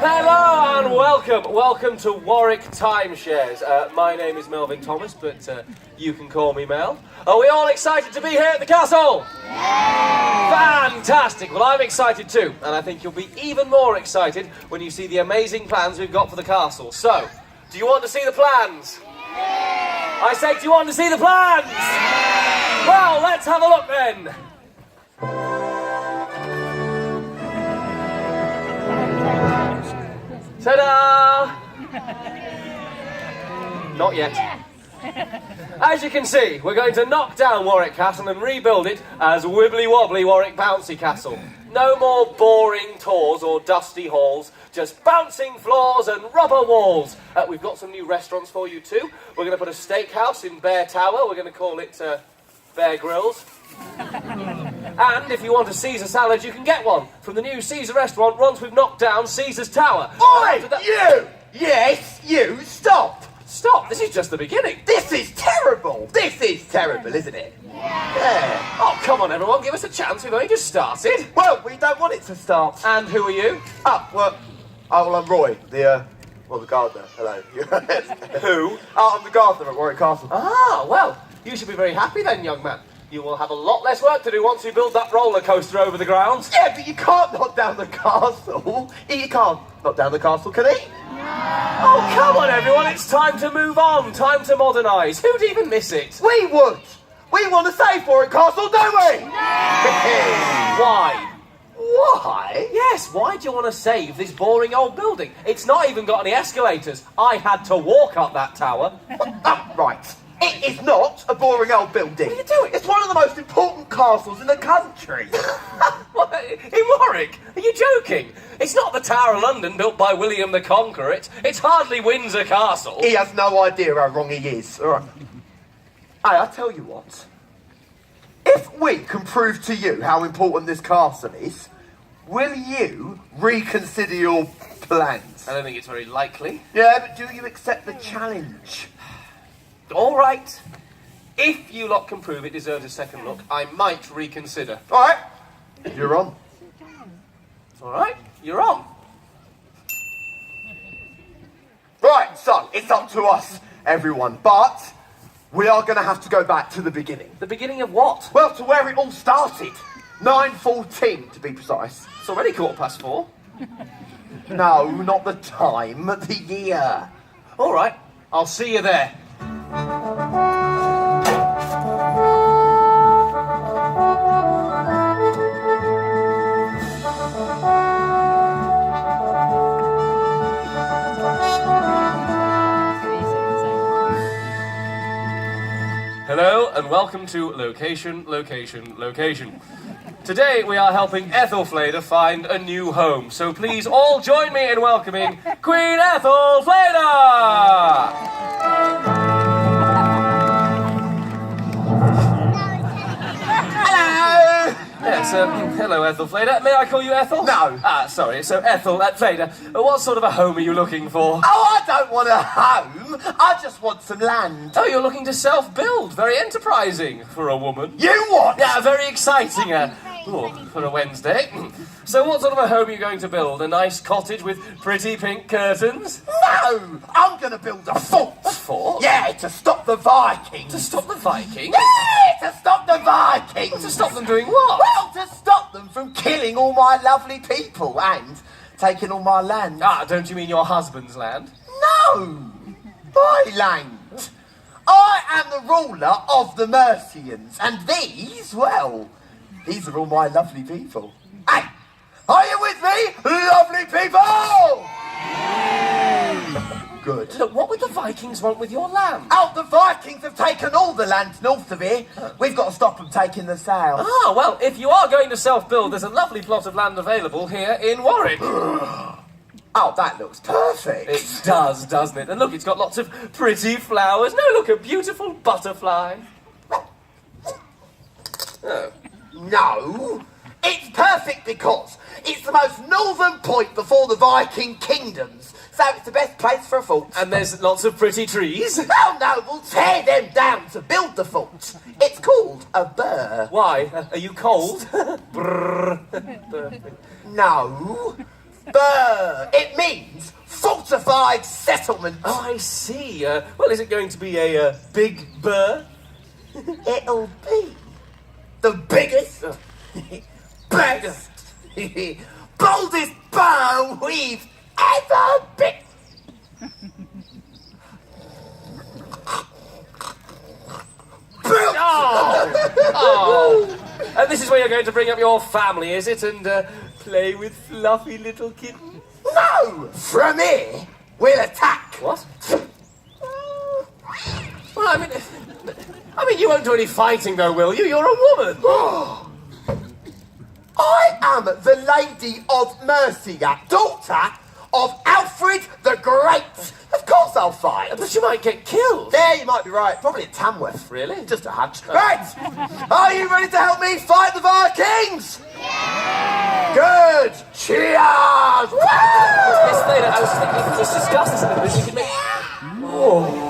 Hello and welcome to Warwick Timeshares. My name is Melvin Thomas, but you can call me Mel. Are we all excited to be here at the castle? Yeah! Fantastic! Well, I'm excited too, and I think you'll be even more excited when you see the amazing plans we've got for the castle. So, do you want to see the plans? Yeah! I say, do you want to see the plans? Yeah! Well, let's have a look then. Ta-da! Not yet. As you can see, we're going to knock down Warwick Castle and rebuild it as wibbly-wobbly Warwick Bouncy Castle. No more boring tours or dusty halls, just bouncing floors and rubber walls. We've got some new restaurants for you too. We're going to put a steakhouse in Bear Tower. We're going to call it Bear Grylls. And if you want a Caesar salad, you can get one from the new Caesar restaurant once we've knocked down Caesar's Tower. Oi! You! Yes, you! Stop! Stop! This is just the beginning. This is terrible! This is terrible, isn't it? Yeah. Oh, come on, everyone. Give us a chance. We've only just started. Well, we don't want it to start. And who are you? I'm Roy, the gardener. Hello. Who? I'm the gardener at Warwick Castle. Ah, well, you should be very happy then, young man. You will have a lot less work to do once we build that roller coaster over the grounds. Yeah, but you can't knock down the castle. He can't knock down the castle, can he? Oh, come on, everyone. It's time to move on. Time to modernise. Who'd even miss it? We would. We want to save Warwick Castle, don't we? Why? Why? Yes, why do you want to save this boring old building? It's not even got any escalators. I had to walk up that tower. Right. It is not a boring old building. What are you doing? It's one of the most important castles in the country. What? In Warwick? Are you joking? It's not the Tower of London built by William the Conqueror. It's hardly Windsor Castle. He has no idea how wrong he is. All right. Hey, I tell you what. If we can prove to you how important this castle is, will you reconsider your plans? I don't think it's very likely. Yeah, but do you accept the challenge? All right. If you lot can prove it deserves a second look, I might reconsider. All right. You're on. All right. You're on. Right, so it's up to us, everyone. But we are going to have to go back to the beginning. The beginning of what? Well, to where it all started. 9:14, to be precise. It's already 4:15. No, not the time, the year. All right. I'll see you there. Hello and welcome to Location. Today we are helping Ethelfleda find a new home, so please all join me in welcoming Queen Ethelfleda! Yes, hello Ethelfleda. May I call you Ethel? No. Sorry. So Ethelfleda, what sort of a home are you looking for? Oh, I don't want a home. I just want some land. Oh, you're looking to self-build. Very enterprising for a woman. You what? Yeah, very exciting. For a Wednesday. So what sort of a home are you going to build? A nice cottage with pretty pink curtains? No! I'm going to build a fort. A fort? Yeah, to stop the Vikings. To stop the Vikings? Yeah, to stop the Vikings. To stop them doing what? Well, to stop them from killing all my lovely people and taking all my land. Don't you mean your husband's land? No! My land. I am the ruler of the Mercians, and these, well, these are all my lovely people. Hey, are you with me, lovely people? Good. Look, what would the Vikings want with your land? Oh, the Vikings have taken all the land north of here. We've got to stop them taking the south. Well, if you are going to self-build, there's a lovely plot of land available here in Warwick. Oh, that looks perfect. It does, doesn't it? And look, it's got lots of pretty flowers. No, look, a beautiful butterfly. Oh. No, it's perfect because it's the most northern point before the Viking kingdoms, so it's the best place for a fort. And there's lots of pretty trees. Oh no, we'll tear them down to build the fort. It's called a burr. Why? Are you cold? Brrr. No, Burr. It means fortified settlement. Oh, I see. Well, is it going to be a big burr? It'll be the biggest, best, boldest burr we've ever been. Oh! And this is where you're going to bring up your family, is it? And play with fluffy little kittens? No! From here, we'll attack. What? Well, I mean, you won't do any fighting, though, will you? You're a woman. I am the Lady of Mercia, daughter of Alfred the Great. Of course I'll fight. But you might get killed. There, you might be right. Probably at Tamworth. Really? Just a hunch. Right! Are you ready to help me fight the Vikings? Yeah! Good! Cheers! Miss Thader, I was thinking we could just discuss this a little bit. We could make... Oh.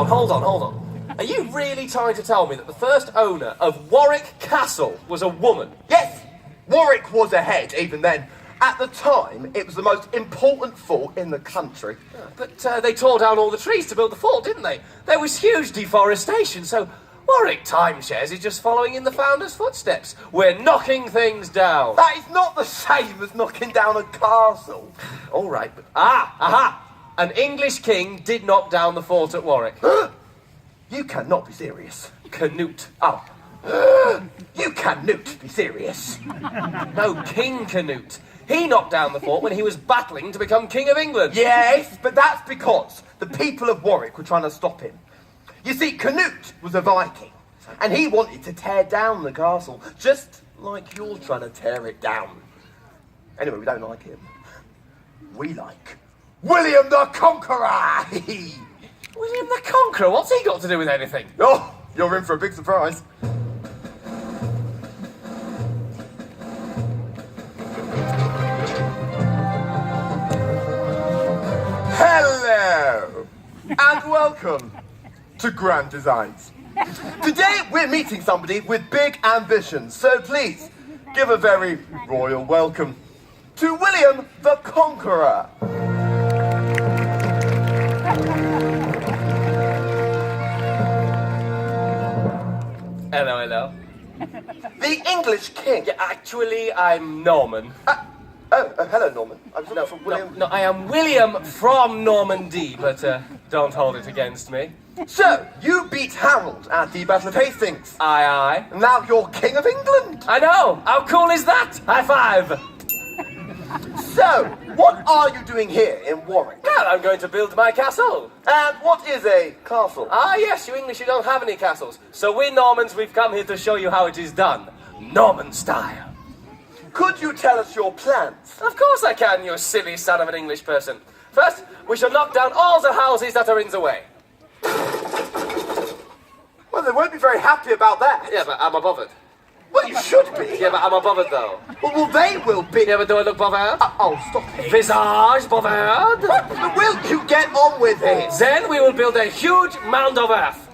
Hold on. Are you really trying to tell me that the first owner of Warwick Castle was a woman? Yes! Warwick was ahead even then. At the time, it was the most important fort in the country. But they tore down all the trees to build the fort, didn't they? There was huge deforestation, so Warwick Timeshares is just following in the founder's footsteps. We're knocking things down. That is not the same as knocking down a castle. All right, but... Aha! An English king did knock down the fort at Warwick. You cannot be serious. Canute. Oh. You cannot be serious. No, King Canute. He knocked down the fort when he was battling to become King of England. Yes, but that's because the people of Warwick were trying to stop him. You see, Canute was a Viking, and he wanted to tear down the castle, just like you're trying to tear it down. Anyway, we don't like him. We like William the Conqueror! William the Conqueror? What's he got to do with anything? Oh, you're in for a big surprise. Hello, and welcome to Grand Designs. Today we're meeting somebody with big ambitions, so please give a very royal welcome to William the Conqueror. Hello. The English king. Yeah, actually, I'm Norman. Hello, Norman. I was looking for William. No, I am William from Normandy, but don't hold it against me. So, you beat Harold at the Battle of Hastings. Aye. And now you're King of England. I know! How cool is that? High five! So, what are you doing here in Warwick? Well, I'm going to build my castle. And what is a castle? Ah, yes, you English, you don't have any castles. So we Normans, we've come here to show you how it is done. Norman style. Could you tell us your plans? Of course I can, you silly son of an English person. First, we shall knock down all the houses that are in the way. Well, they won't be very happy about that. Yeah, but I'm above it. Well, you should be. Yeah, but I'm above it, though. Well, they will be. Yeah, but do I look bothered? Oh, stop it. Visage bothered? Will you get on with it? Then we will build a huge mound of earth.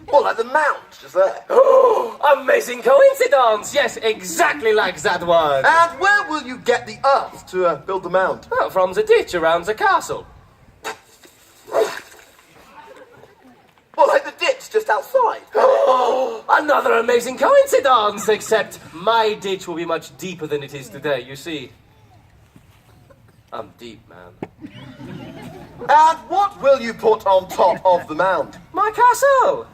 Well, like the mount, just there. Oh, amazing coincidence! Yes, exactly like that one. And where will you get the earth to build the mound? Well, from the ditch around the castle. Well, like the ditch just outside. Oh, another amazing coincidence, except my ditch will be much deeper than it is today, you see. I'm deep, man. And what will you put on top of the mound? My castle!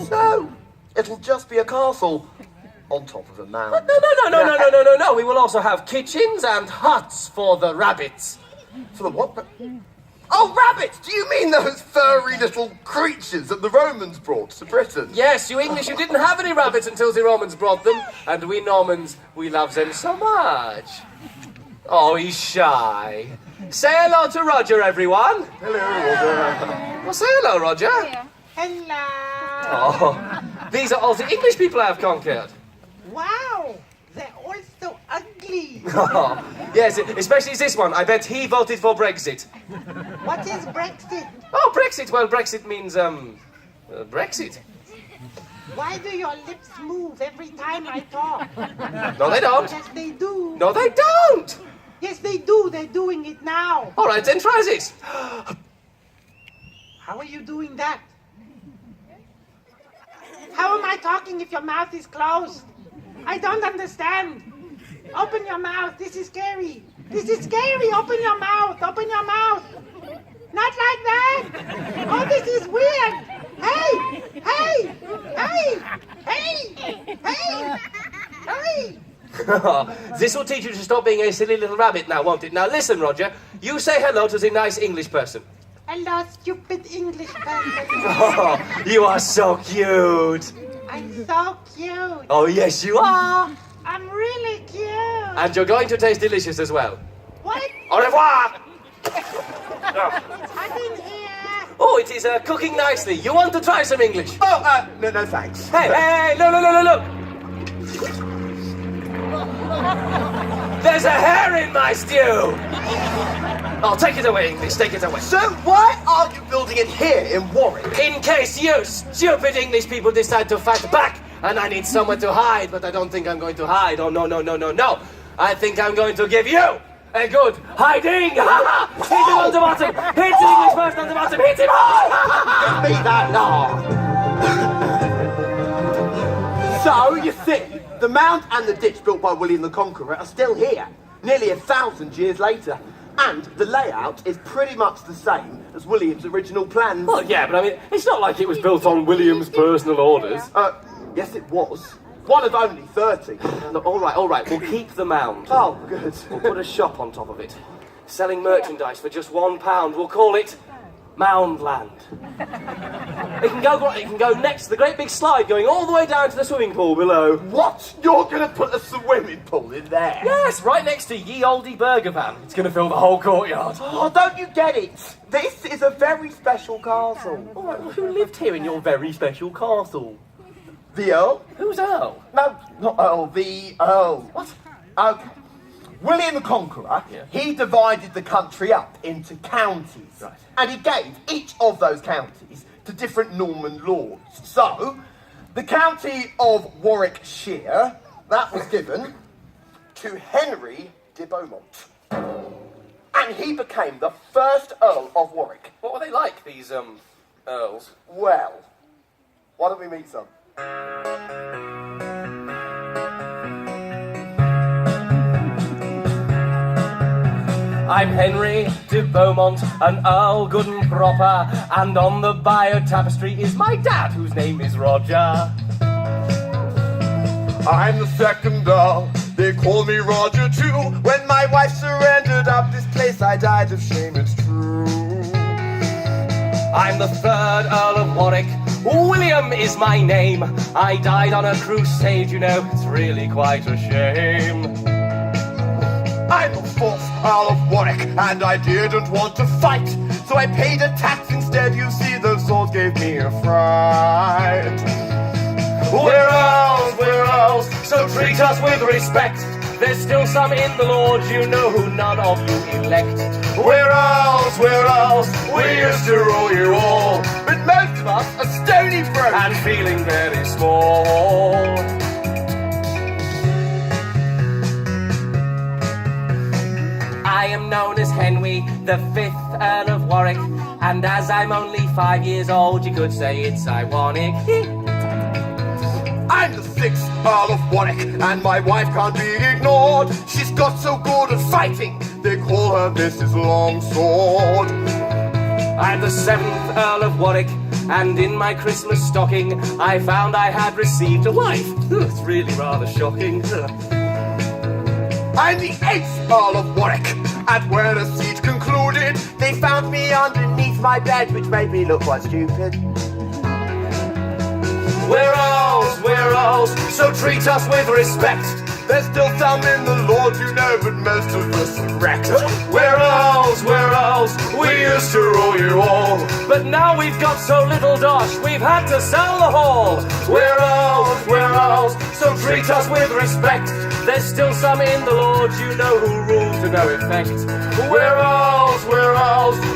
So, it'll just be a castle on top of a mound. No. We will also have kitchens and huts for the rabbits. For the what? Oh, rabbits! Do you mean those furry little creatures that the Romans brought to Britain? Yes, you English, you didn't have any rabbits until the Romans brought them, and we Normans, we love them so much. Oh, he's shy. Say hello to Roger, everyone. Hello, Roger. Well, say hello, Roger. Hello. Oh, these are all the English people I have conquered. Wow, they're all so ugly. silly. Yes, especially this one. I bet he voted for Brexit. What is Brexit? Oh, Brexit. Well, Brexit means, Brexit. Why do your lips move every time I talk? No, they don't. Yes, they do. No, they don't. Yes, they do. They're doing it now. All right, then try this. How are you doing that? How am I talking if your mouth is closed? I don't understand. Open your mouth. This is scary. This is scary. Open your mouth. Open your mouth. Not like that. Oh, this is weird. Hey! Hey! Hey! Hey! Hey! Hey! This will teach you to stop being a silly little rabbit now, won't it? Now listen, Roger. You say hello to the nice English person. Hello, stupid English person. Oh, you are so cute. I'm so cute. Oh, yes, you are. I'm really cute. And you're going to taste delicious as well. What? Au revoir. It's hot in here. Oh, it is cooking nicely. You want to try some English? Oh, no thanks. Hey, look. There's a hair in my stew. Oh, take it away, English, take it away. So why are you building it here in Warwick? In case you stupid English people decide to fight back, and I need somewhere to hide, but I don't think I'm going to hide. Oh, no. I think I'm going to give you a good hiding. Hit him on the bottom. Hit the English person on the bottom. Hit him hard. Give me that now. So, you see, the mound and the ditch built by William the Conqueror are still here, nearly 1,000 years later. And the layout is pretty much the same as William's original plans. Well, yeah, but I mean, it's not like it was built on William's personal orders. Yes, it was. One of only 30. No, all right, we'll keep the mound. Oh, good. We'll put a shop on top of it, selling merchandise for just £1. We'll call it Moundland. It can go next to the great big slide going all the way down to the swimming pool below. What? You're going to put a swimming pool in there? Yes, right next to Ye Olde Burger Van. It's going to fill the whole courtyard. Oh, don't you get it? This is a very special castle. All right, well, who lived here in your very special castle? The Earl? Who's Earl? No, not Earl, the Earl. What? Okay. William the Conqueror, Yeah. he divided the country up into counties. Right. And he gave each of those counties to different Norman lords. So, the county of Warwickshire, that was given to Henry de Beaumont. And he became the first Earl of Warwick. What were they like, these, Earls? Well, why don't we meet some? I'm Henry de Beaumont, an Earl good and proper, and on the bio tapestry is my dad, whose name is Roger. I'm the second Earl, they call me Roger too. When my wife surrendered up this place, I died of shame, it's true. I'm the third Earl of Warwick, William is my name. I died on a crusade, you know, it's really quite a shame. I'm the fourth Earl of Warwick, and I didn't want to fight, so I paid a tax instead. You see, those swords gave me a fright. We're Earls, so treat us with respect. There's still some in the Lord, you know, who none of you elect. We're Earls, we used to rule you all, but most of us are stony broke and feeling very small. I am known as Henry, the 5th Earl of Warwick, and as I'm only 5 years old, you could say it's ironic. I'm the 6th Earl of Warwick, and my wife can't be ignored. She's got so good at fighting, they call her Mrs. Longsword. I'm the 7th Earl of Warwick, and in my Christmas stocking, I found I had received a wife. It's really rather shocking. I'm the 8th Earl of Warwick, and when a siege concluded, they found me underneath my bed, which made me look quite stupid. We're Earls, so treat us with respect. There's still some in the Lord, you know, but most of us are wrecked. We're Earls, we used to rule you all, but now we've got so little dosh, we've had to sell the hall. We're Earls, so treat treat us with respect. There's still some in the Lord, you know, who rule to no effect. We're Earls,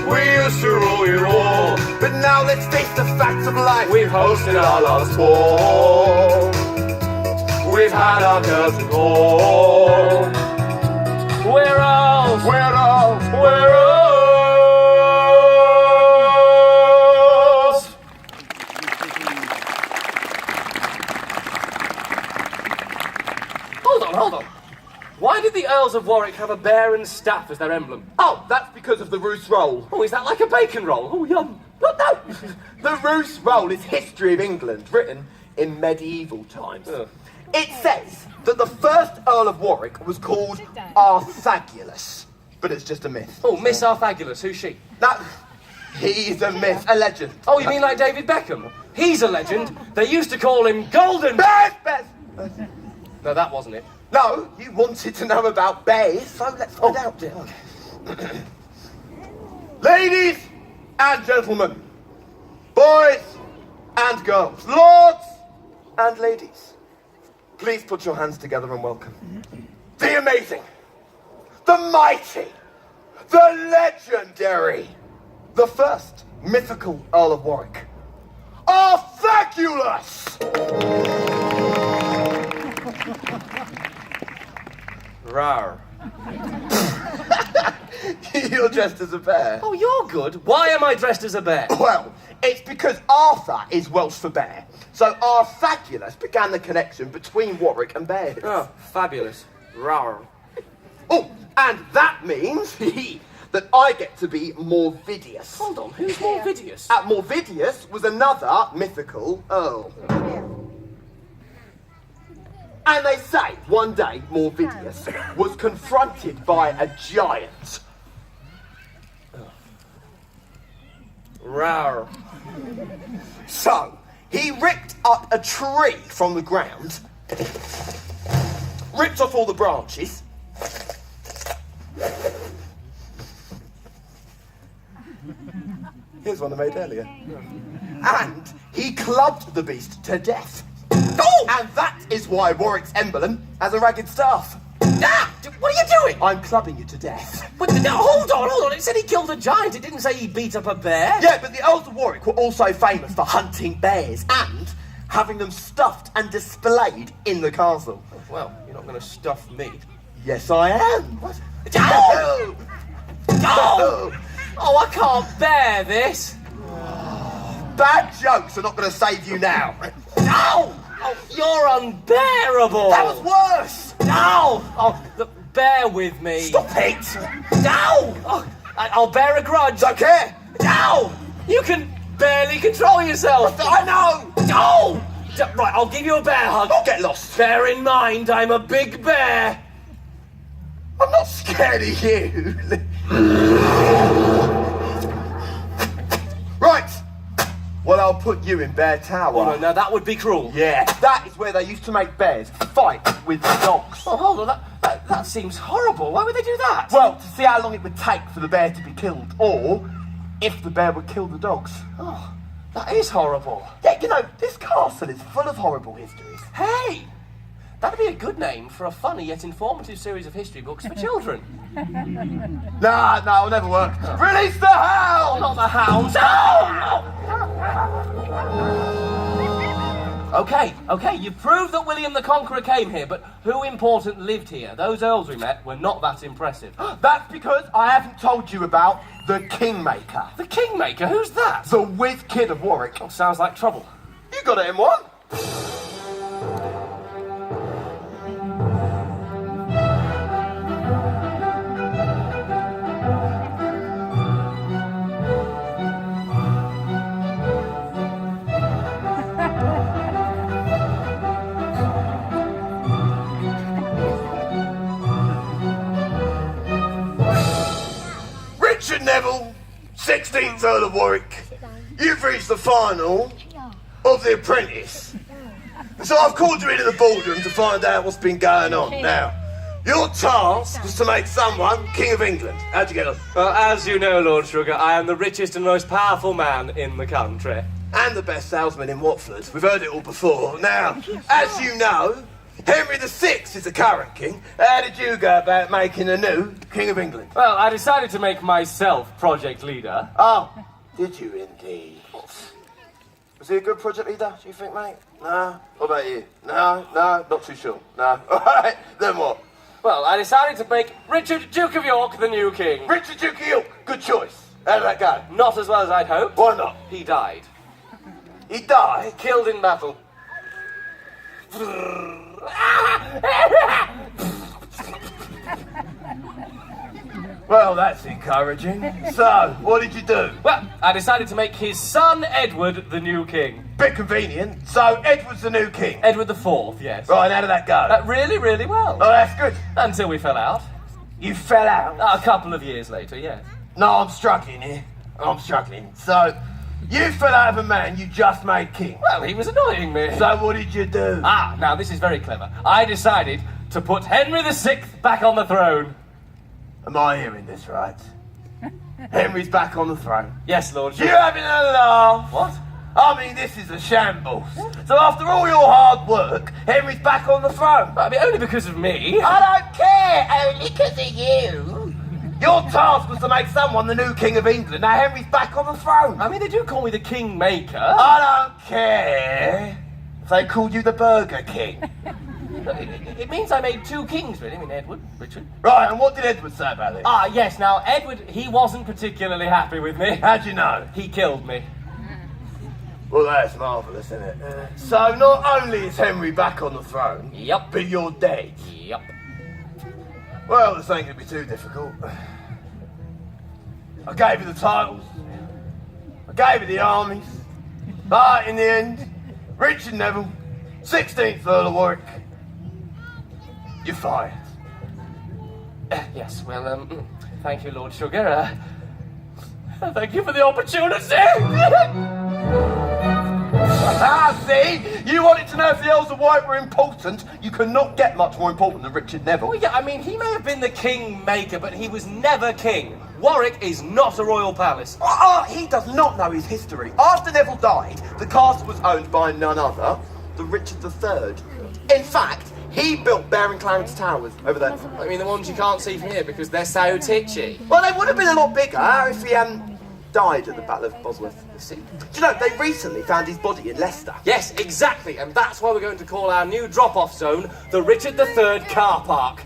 we used to rule you all. But now let's face the facts of life. We've hosted our last ball. We've had our curtain call. We're Earls, we're Earls. Hold on. Why did the Earls of Warwick have a bear and staff as their emblem? Oh, that's because of the Roos roll. Oh, is that like a bacon roll? Oh, yum. No. The Roos roll is history of England, written in medieval times. Ugh. It says that the first Earl of Warwick was called Arthagulus, but it's just a myth. Oh, Miss Arthagulus, who's she? No, he's a myth, a legend. Oh, you mean like David Beckham? He's a legend. They used to call him Golden... Bears! No, that wasn't it. No, you wanted to know about bears, so let's find out, dear. Okay. Ladies and gentlemen, boys and girls, lords and ladies, please put your hands together and welcome the amazing, the mighty, the legendary, the first mythical Earl of Warwick, Arthagulus! Rawr. You're dressed as a bear. Oh, you're good. Why am I dressed as a bear? Well, it's because Arthur is Welsh for bear. So Arthagulus began the connection between Warwick and bears. Oh, fabulous. Rawr. Oh, and that means that I get to be Morvidius. Hold on, who's Morvidius? Morvidius was another mythical earl. And they say one day Morvidius was confronted by a giant. Rawr. So, he ripped up a tree from the ground, ripped off all the branches, here's one I made earlier, and he clubbed the beast to death. Oh! And that is why Warwick's emblem has a ragged staff. Ah! What are you doing? I'm clubbing you to death. But no, hold on. It said he killed a giant. It didn't say he beat up a bear. Yeah, but the Earls of Warwick were also famous for hunting bears and having them stuffed and displayed in the castle. Well, you're not going to stuff me. Yes, I am. What? Oh! Oh! Oh, I can't bear this. Bad jokes are not going to save you now. No! Oh, you're unbearable. That was worse. No! Oh, look, bear with me. Stop it. No! Oh, I'll bear a grudge. Don't care. No! You can barely control yourself. I know. No! Right, I'll give you a bear hug. Don't get lost. Bear in mind, I'm a big bear. I'm not scared of you. Right. Well, I'll put you in Bear Tower. Oh, no, now that would be cruel. Yeah, that is where they used to make bears fight with the dogs. Oh, hold on, that seems horrible. Why would they do that? Well, to see how long it would take for the bear to be killed, or if the bear would kill the dogs. Oh, that is horrible. Yeah, you know, this castle is full of horrible histories. Hey! That'd be a good name for a funny yet informative series of history books for children. Nah, it'll never work. Release the hound! Not the hounds. Okay, you've proved that William the Conqueror came here, but who important lived here? Those earls we met were not that impressive. That's because I haven't told you about the Kingmaker. The Kingmaker? Who's that? The whiz kid of Warwick. Oh, sounds like trouble. You got it in one. Richard Neville, 16th Earl of Warwick, you've reached the final of The Apprentice. So I've called you into the boardroom to find out what's been going on. Now, your task was to make someone King of England. How'd you get on? Well, as you know, Lord Sugar, I am the richest and most powerful man in the country. And the best salesman in Watford. We've heard it all before. Now, as you know, Henry VI is the current king. How did you go about making a new King of England? Well, I decided to make myself project leader. Oh, did you indeed? Was he a good project leader, do you think, mate? No? What about you? No, not too sure. No. Alright, then what? Well, I decided to make Richard, Duke of York, the new king. Richard Duke of York, good choice. How did that go? Not as well as I'd hoped. Why not? He died. He died? Killed in battle. Well, that's encouraging. So, what did you do? Well, I decided to make his son, Edward, the new king. Bit convenient. So, Edward's the new king. Edward the Fourth, yes. Right, how did that go? Really, really well. Oh, that's good. Until we fell out. You fell out? A couple of years later, yes. No, I'm struggling here. I'm struggling. So, you fell out of a man you just made king. Well, he was annoying me. So, what did you do? Now this is very clever. I decided to put Henry VI back on the throne. Am I hearing this right? Henry's back on the throne. Yes, Lord. You having a laugh? What? I mean, this is a shambles. So after all your hard work, Henry's back on the throne. I mean, only because of me. I don't care, only because of you. Your task was to make someone the new King of England. Now Henry's back on the throne. I mean, they do call me the Kingmaker. I don't care if they call you the Burger King. It means I made two kings, really. I mean, Edward, Richard. Right, and what did Edward say about it? Yes. Now, Edward, he wasn't particularly happy with me. How'd you know? He killed me. Well, that's marvellous, isn't it? So not only is Henry back on the throne, Yep. but you're dead. Yep. Well, this ain't gonna be too difficult. I gave you the titles. I gave you the armies. But in the end, Richard Neville, 16th Earl of Warwick, you're fired. Yes, well, thank you, Lord Sugar. Thank you for the opportunity. See? You wanted to know if the Earls of Warwick were important. You cannot get much more important than Richard Neville. Well, yeah, I mean, he may have been the Kingmaker, but he was never king. Warwick is not a royal palace. He does not know his history. After Neville died, the castle was owned by none other than Richard III. In fact, he built Baron Clarence Towers over there. I mean, the ones you can't see from here because they're so titchy. Well, they would have been a lot bigger if he hadn't died at the Battle of Bosworth. Do you know, they recently found his body in Leicester. Yes, exactly, and that's why we're going to call our new drop-off zone the Richard III car park.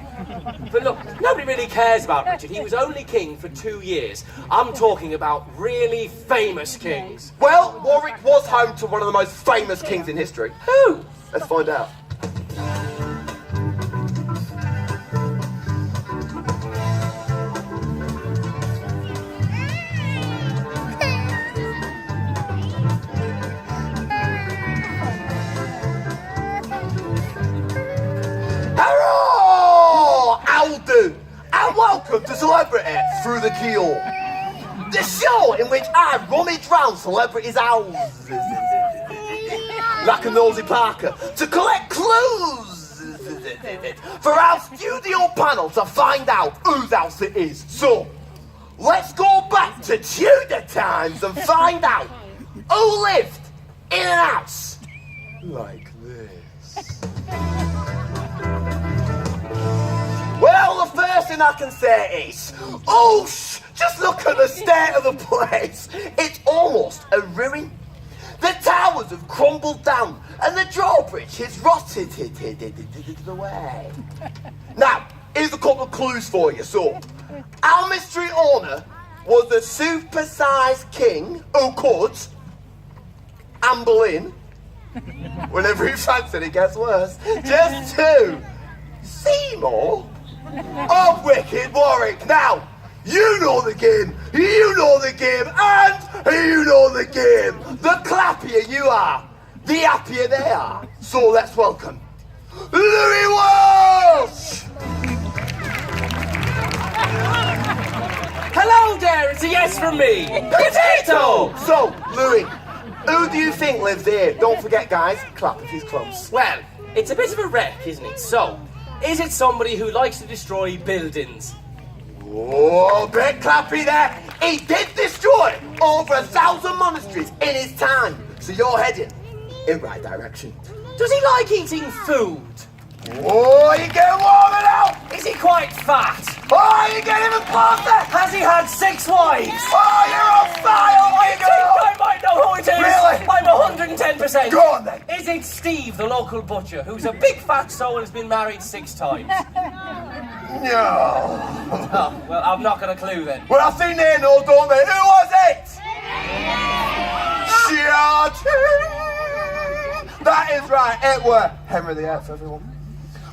But look, nobody really cares about Richard. He was only king for 2 years. I'm talking about really famous kings. Well, Warwick was home to one of the most famous kings in history. Who? Let's find out. And welcome to Celebrity Through the Keyhole, the show in which I rummage round celebrities' houses like a nosy Parker to collect clues for our studio panel to find out whose house it is. So, let's go back to Tudor times and find out who lived in an house like this. Well, the first thing I can say is, just look at the state of the place. It's almost a ruin. The towers have crumbled down and the drawbridge has rotted away. Now, here's a couple of clues for you. So, our mystery owner was a super-sized king who could amble in whenever he fancied it gets worse. Just to Seymour of Wicked Warwick. Now, you know the game, and you know the game. The clappier you are, the happier they are. So let's welcome Louis Walsh! Hello there, it's a yes from me. Potato! So, Louis, who do you think lives here? Don't forget, guys, clap if he's close. Well, it's a bit of a wreck, isn't it? So, is it somebody who likes to destroy buildings? Oh, bit clappy there. He did destroy over 1,000 monasteries in his time. So you're heading in the right direction. Does he like eating food? Oh, you getting warmer now? Is he quite fat? Oh, you getting even past that? Has he had 6 wives? Oh, you're on fire! What are you I going might know who it is. Really? I'm 110%. Go on then. Is it Steve, the local butcher, who's a big fat soul and has been married 6 times? No. Oh, well, I've not got a clue then. Well, I think they know, don't they? Who was it? Georgian. That is right. It were Henry the Eighth, everyone.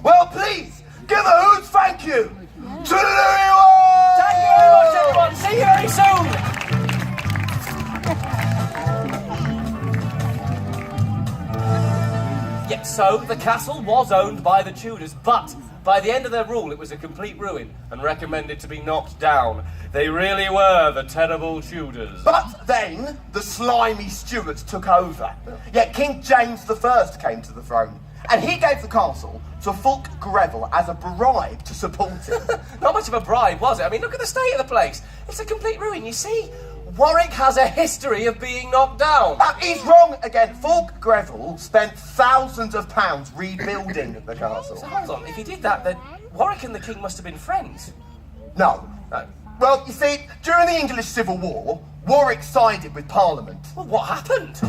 Well, please give a huge thank you to Louis Ward. Thank you very much, everyone. See you very soon. Yeah, so the castle was owned by the Tudors, but by the end of their rule, it was a complete ruin and recommended to be knocked down. They really were the terrible Tudors. But then the slimy Stuarts took over. Yet King James I came to the throne, and he gave the castle to Fulk Greville as a bribe to support it. Not much of a bribe, was it? I mean, look at the state of the place. It's a complete ruin, you see. Warwick has a history of being knocked down. He's wrong again. Fulk Greville spent thousands of pounds rebuilding the castle. So hold on, if he did that, then Warwick and the king must have been friends. No. No. Well, you see, during the English Civil War, Warwick sided with Parliament. Well, what happened?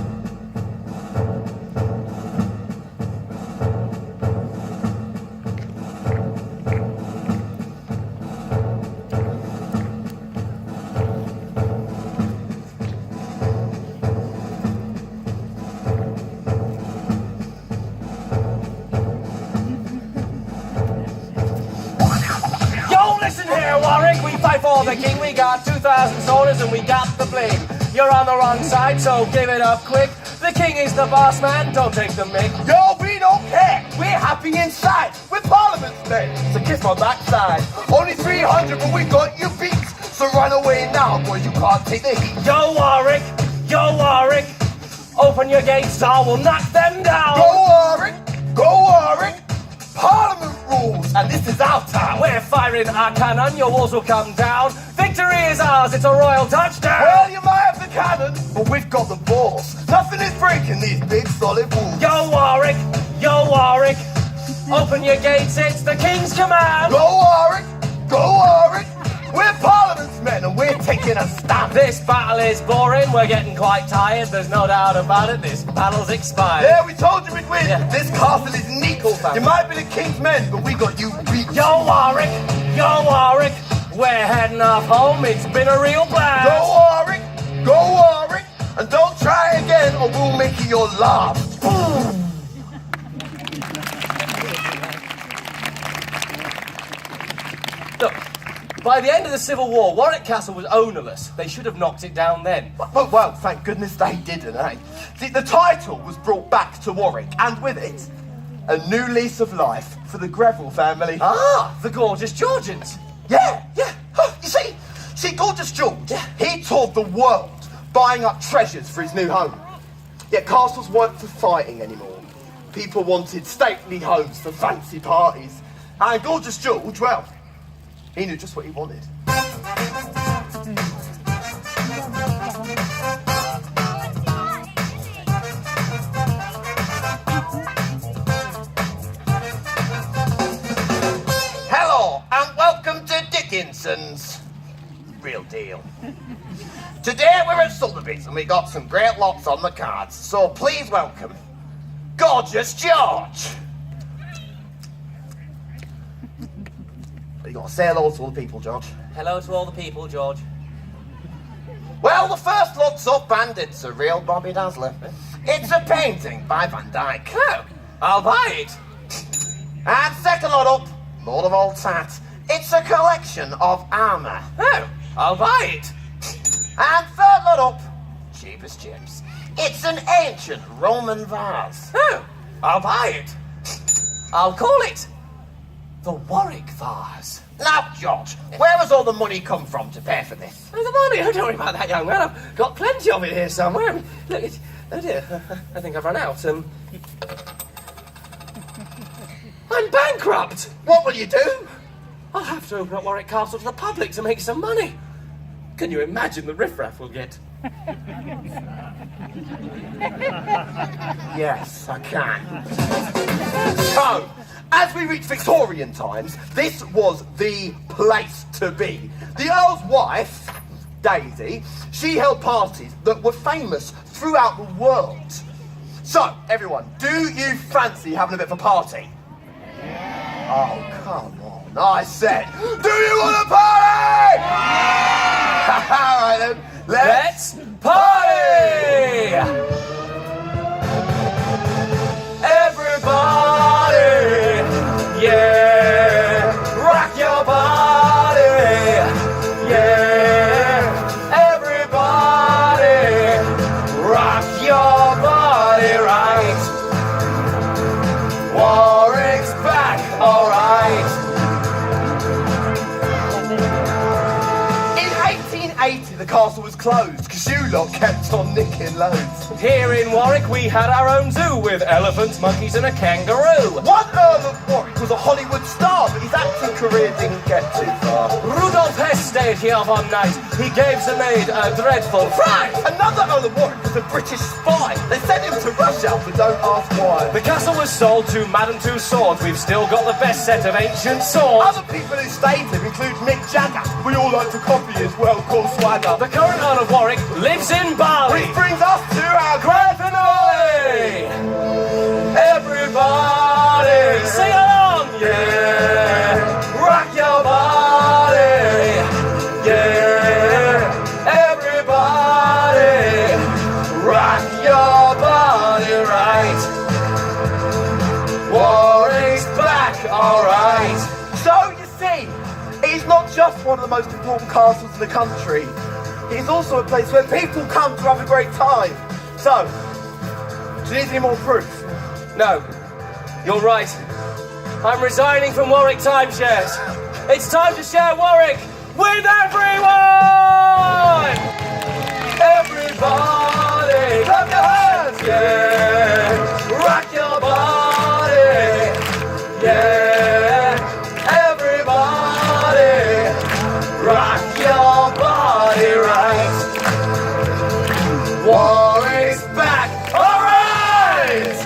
Warwick, we fight for the king. We got 2,000 soldiers and we got the bling. You're on the wrong side, so give it up quick. The king is the boss man, don't take the mick. Yo, we don't care. We're happy inside. We're Parliament's men, so kiss my backside. Only 300, but we got you beat. So run away now, boy, you can't take the heat. Yo, Warwick, open your gates, I will knock them down. Go, Warwick, Parliament rules, and this is our town. We're firing our cannon, your walls will come down. Victory is ours, it's a royal touchdown. Well, you might have the cannon, but we've got the balls. Nothing is breaking these big solid walls. Yo, Warwick, open your gates, it's the king's command. Go, Warwick, we're Parliament's men and we're taking a stand. This battle is boring, we're getting quite tired, there's no doubt about it, this battle's expired. Yeah, we told you we'd win. Yeah. This castle is neat. You might be the king's men, but we got you beat. Yo, Warwick, we're heading off home, it's been a real blast. Go, Warwick, and don't try again or we'll make you your last. Look, by the end of the Civil War, Warwick Castle was ownerless. They should have knocked it down then. Well, thank goodness they didn't, eh? See, the title was brought back to Warwick, and with it, a new lease of life for the Greville family. Ah, the gorgeous Georgians. Yeah. Oh, you see, Gorgeous George, he toured the world buying up treasures for his new home. Yet castles weren't for fighting anymore. People wanted stately homes for fancy parties. And Gorgeous George, well, he knew just what he wanted. Hello, and welcome to Dickinson's Real Deal. Today we're at Sotheby's and we got some great lots on the cards, so please welcome Gorgeous George. You got to say hello to all the people, George. Hello to all the people, George. Well, the first lot's up and it's a real Bobby Dazzler. It's a painting by Van Dyck. Oh, I'll buy it. And second lot up, Lord of Old Tat. It's a collection of armour. Oh, I'll buy it. And third lot up, cheap as chips. It's an ancient Roman vase. Oh, I'll buy it. I'll call it the Warwick vase. Now, George, where has all the money come from to pay for this? Oh, the money? Oh, don't worry about that, young man. I've got plenty of it here somewhere. Look, oh dear, I think I've run out. I'm bankrupt. What will you do? I'll have to open up Warwick Castle to the public to make some money. Can you imagine the riffraff we'll get? Yes, I can. So, as we reach Victorian times, this was the place to be. The Earl's wife, Daisy, she held parties that were famous throughout the world. So, everyone, do you fancy having a bit of a party? Oh, come on. I said, do you want a party? All right then, Let's party! Everybody, yeah, rock your body, yeah, everybody, rock your body right. Warwick's back, alright. In 1880, the castle was closed because you lot kept on nicking loads. Here in Warwick, we had our own zoo with elephants, monkeys, and a kangaroo. One Earl of Warwick was a Hollywood star, but his acting career didn't get too far. Rudolph Hess stayed here one night. He gave the maid a dreadful fright. Another Earl of Warwick was a British spy. They sent him to Russia, but don't ask why. The castle was sold to Madame Two Swords. We've still got the best set of ancient swords. Other people who stayed here include Mick Jagger. We all like to copy his well-called swagger. The current Earl of Warwick lives in Bali. Which brings us to our Grand finale! Everybody, sing along! Yeah! Rock your body! Yeah! Everybody, rock your body right! Warwick's back, alright! So, you see, it's not just one of the most important castles in the country. It's also a place where people come to have a great time. So, do you need any more proof? No, you're right. I'm resigning from Warwick Timeshares. It's time to share Warwick with everyone! Everybody, clap your hands! Yeah! Rock your body! Yeah! Everybody, rock your body right! Warwick's back! Alright!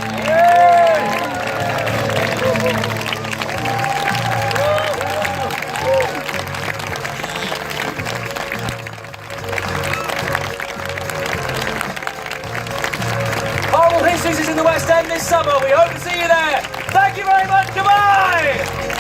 Horrible Histories is in the West End this summer. We hope to see you there. Thank you very much. Goodbye!